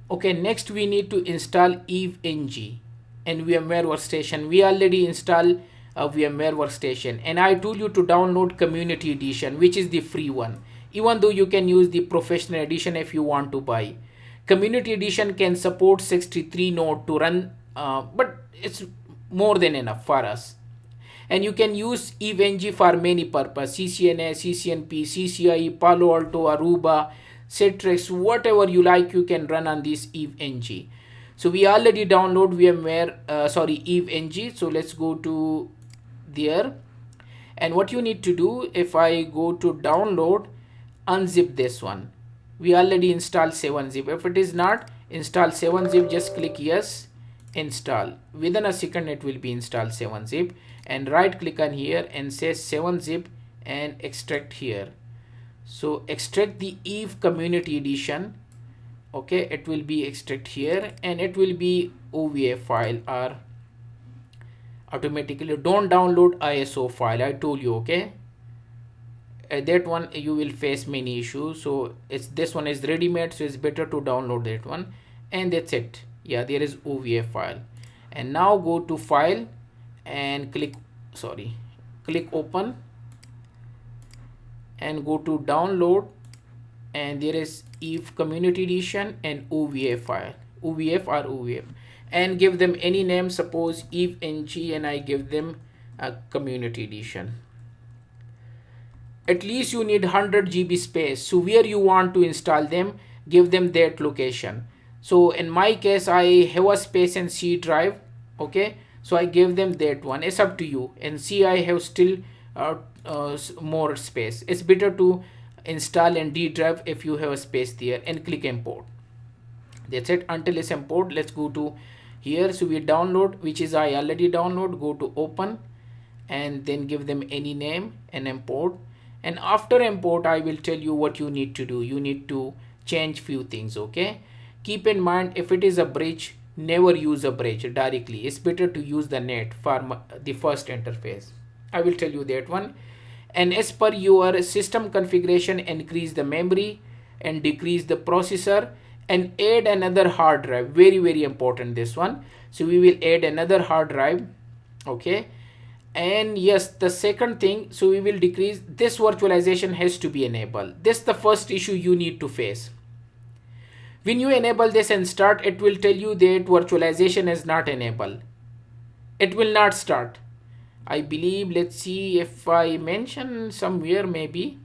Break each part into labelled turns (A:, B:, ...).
A: Okay, next we need to install EVENG and VMware Workstation. We already installed a VMware Workstation, and I told you to download Community Edition, which is the free one. Even though you can use the Professional Edition if you want to buy. Community Edition can support 63 node to run, but it's more than enough for us. And you can use EVENG for many purposes: CCNA, CCNP, CCI, Palo Alto, Aruba, Citrix, whatever you like, you can run on this EVENG. So we already download EVENG. So let's go to there. And what you need to do, if I go to download, unzip this one. We already installed 7-zip. If it is not install 7-zip, just click yes, install. Within a second it will be installed 7-zip, and right click on here and say 7-zip and extract here. So extract the EVE Community Edition. Okay, it will be extract here, and it will be OVA file or automatically. Don't download ISO file, I told you. Okay, that one you will face many issues. So it's this one is ready made, so it's better to download that one. And that's it. Yeah, there is OVA file. And now go to file and click open and go to download, and there is EVE Community Edition and OVA file, OVF or OVF, and give them any name, suppose EVENG, and I give them a Community Edition. At least you need 100 GB space, so where you want to install them, give them that location. So in my case, I have a space in C drive. Okay, so I gave them that one. It's up to you. And C, I have still more space. It's better to install in D drive if you have a space there, and click import. That's it. Until it's import, let's go to here. So we download, which is I already download. Go to open and then give them any name and import. And after import, I will tell you what you need to do. You need to change few things. Okay, keep in mind, if it is a bridge, never use a bridge directly. It's better to use the net for the first interface. I will tell you that one. And as per your system configuration, increase the memory and decrease the processor, and add another hard drive. Very, very important, this one. So we will add another hard drive. Okay, and yes, the second thing, so we will decrease this virtualization has to be enabled. This is the first issue you need to face. When you enable this and start, it will tell you that virtualization is not enabled. It will not start. I believe, let's see if I mention somewhere maybe.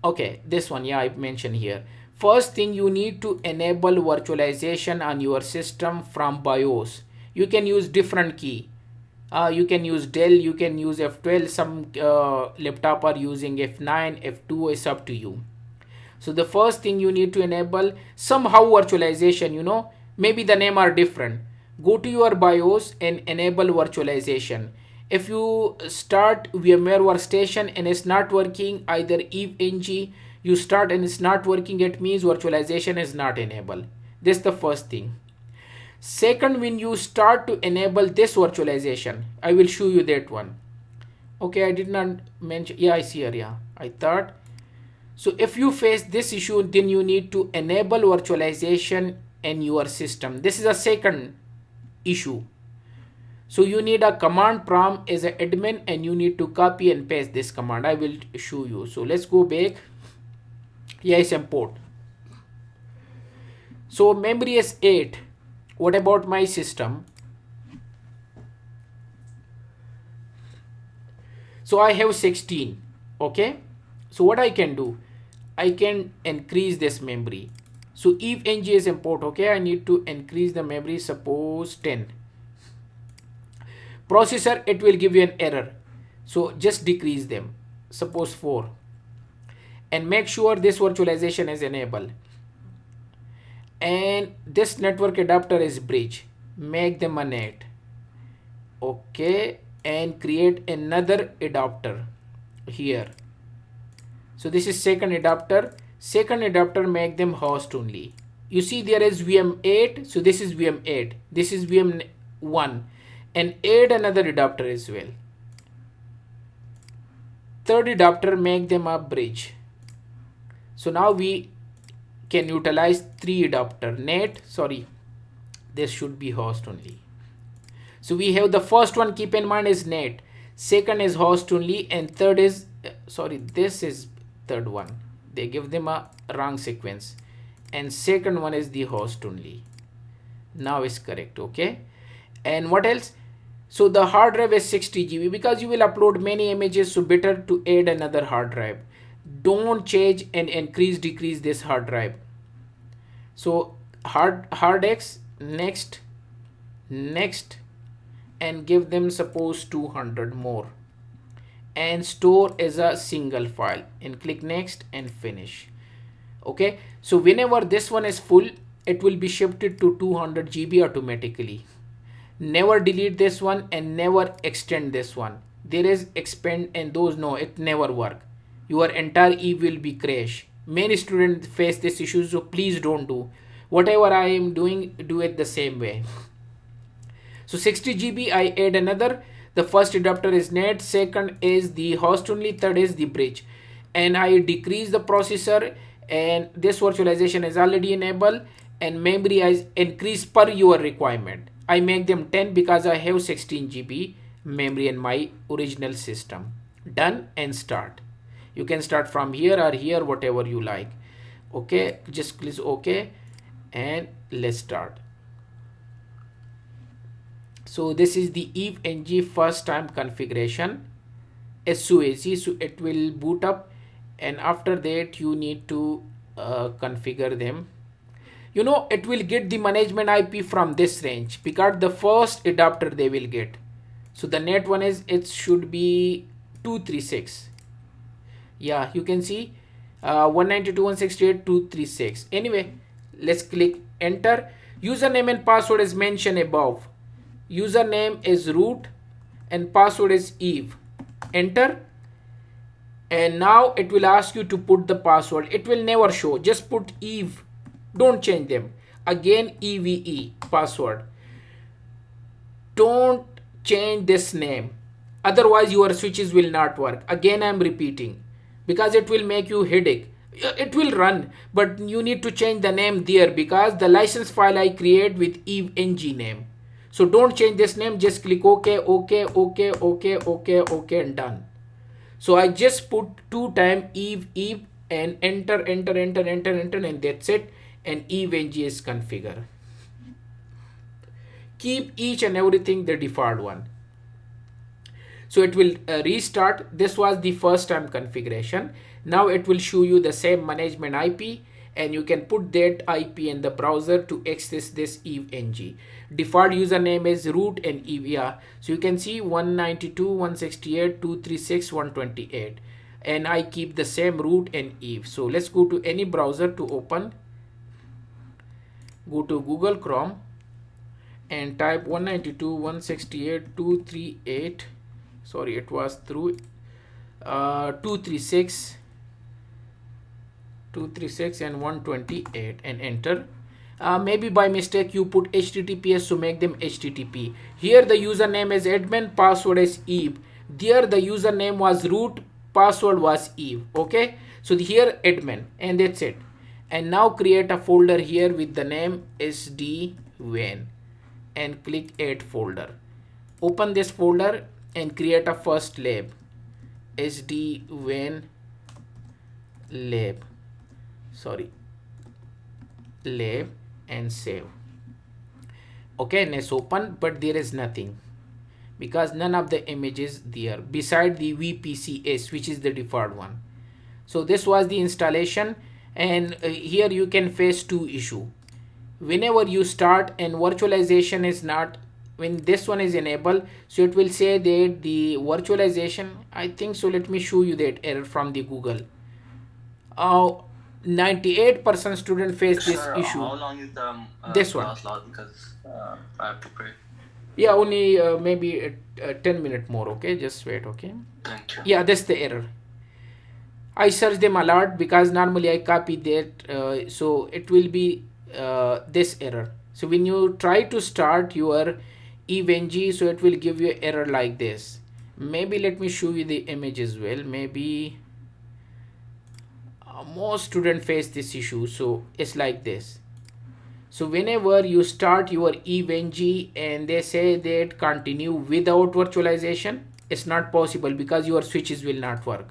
A: Okay, this one, yeah, I mentioned here. First thing, you need to enable virtualization on your system from BIOS. You can use different key. You can use Dell, you can use F12, some laptop are using F9, F2, is up to you. So the first thing you need to enable somehow virtualization, maybe the name are different. Go to your BIOS and enable virtualization. If you start VMware Workstation and it's not working, either EVENG, you start and it's not working, it means virtualization is not enabled. This is the first thing. Second, when you start to enable this virtualization, I will show you that one. Okay, I did not mention, yeah, I see here, yeah, I thought. So if you face this issue, then you need to enable virtualization in your system. This is a second issue. So you need a command prompt as an admin, and you need to copy and paste this command. I will show you. So let's go back. Yes, import. So memory is 8. What about my system? So I have 16. Okay, so what I can do, I can increase this memory. So EVENG is import. Okay, I need to increase the memory, suppose 10. Processor, it will give you an error, so just decrease them, suppose 4, and make sure this virtualization is enabled. And this network adapter is bridge, make them a NAT. Okay, and create another adapter here. So this is second adapter. Second adapter, make them host only. You see there is VM8, so this is VM8, this is VM1, and add another adapter as well. Third adapter, make them a bridge. So now we can utilize 3 adapter. This should be host only. So we have the first one, keep in mind, is net, second is host only, and third is this is third one. They give them a wrong sequence, and second one is the host only. Now is correct. Okay, and what else? So the hard drive is 60 GB because you will upload many images, so better to add another hard drive. Don't change and decrease this hard drive. So hard X, next, and give them suppose 200 more, and store as a single file, and click next and finish. Okay, so whenever this one is full, it will be shifted to 200 GB automatically. Never delete this one and never extend this one. There is expand and those, no, it never work. Your entire Eve will be crash. Many students face this issue, so please don't do. Whatever I am doing, do it the same way. So 60 GB, I add another. The first adapter is net, second is the host only, third is the bridge. And I decrease the processor, and this virtualization is already enabled, and memory is increased per your requirement. I make them 10 because I have 16 GB memory in my original system. Done and start. You can start from here or here, whatever you like. Okay, just click OK and let's start. So this is the EVENG first time configuration. SUAC, so it will boot up, and after that you need to configure them. You know, it will get the management IP from this range because the first adapter they will get. So the net one is, it should be 236. Yeah, you can see 192.168.236. Anyway, let's click enter. Username and password is mentioned above. Username is root and password is Eve. Enter. And now it will ask you to put the password. It will never show. Just put Eve. Don't change them. Again, EVE password. Don't change this name. Otherwise your switches will not work. Again, I am repeating because it will make you headache. It will run, but you need to change the name there because the license file I create with EVENG name. So don't change this name. Just click OK, OK, OK, OK, OK, OK, and done. So I just put 2 times Eve, and enter, and that's it. And EVENG is configured. Keep each and everything the default one. So it will restart. This was the first time configuration. Now it will show you the same management IP, and you can put that IP in the browser to access this EVENG. Default username is root and Eve. Yeah. So you can see 192.168.236.128, and I keep the same root and Eve. So let's go to any browser to open. Go to Google Chrome and type 192.168.238. Sorry, it was through 236 and 128, and enter. Maybe by mistake you put HTTPS, so make them HTTP. Here the username is admin, password is Eve. There the username was root, password was Eve. Okay, so here admin, and that's it. And now create a folder here with the name SD-10 and click add folder. Open this folder and create a first lab, SD-10 lab, lab, and save. Okay, let's open, but there is nothing because none of the images there beside the VPCS, which is the default one. So this was the installation, and here you can face 2 issues. Whenever you start and virtualization is not, when this one is enabled, so it will say that the virtualization, I think so. Let me show you that error from the Google. 98% student face this issue.
B: How long is the
A: this one?
B: Because I have to pray.
A: Yeah, only maybe 10 minutes more. Okay, just wait. Okay.
B: Thank you.
A: Yeah, that's the error. I search them a lot because normally I copy that, so it will be this error. So when you try to start your EVENG, so it will give you an error like this. Maybe let me show you the image as well. Maybe most students face this issue. So it's like this. So whenever you start your EVENG and they say that continue without virtualization, it's not possible because your switches will not work.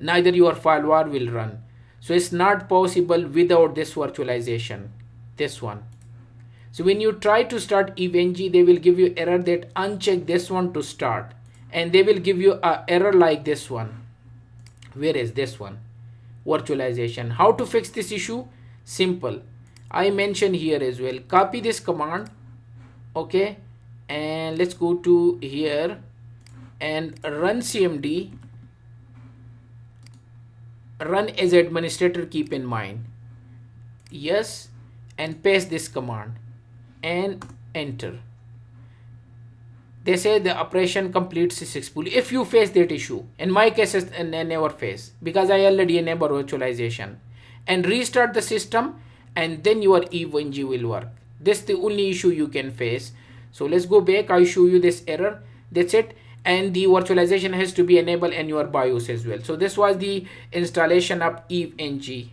A: Neither your firewall will run. So it's not possible without this virtualization, this one. So when you try to start EVENG, they will give you error that uncheck this one to start. And they will give you a error like this one. Where is this one? Virtualization. How to fix this issue? Simple. I mentioned here as well. Copy this command. Okay. And let's go to here and run CMD. Run as administrator, keep in mind. Yes. And paste this command. And enter. They say the operation completes successfully. If you face that issue, in my case I never face because I already enable virtualization, and restart the system and then your EVENG will work. This is the only issue you can face. So let's go back. I show you this error. That's it. And the virtualization has to be enabled in your BIOS as well. So this was the installation of EVENG.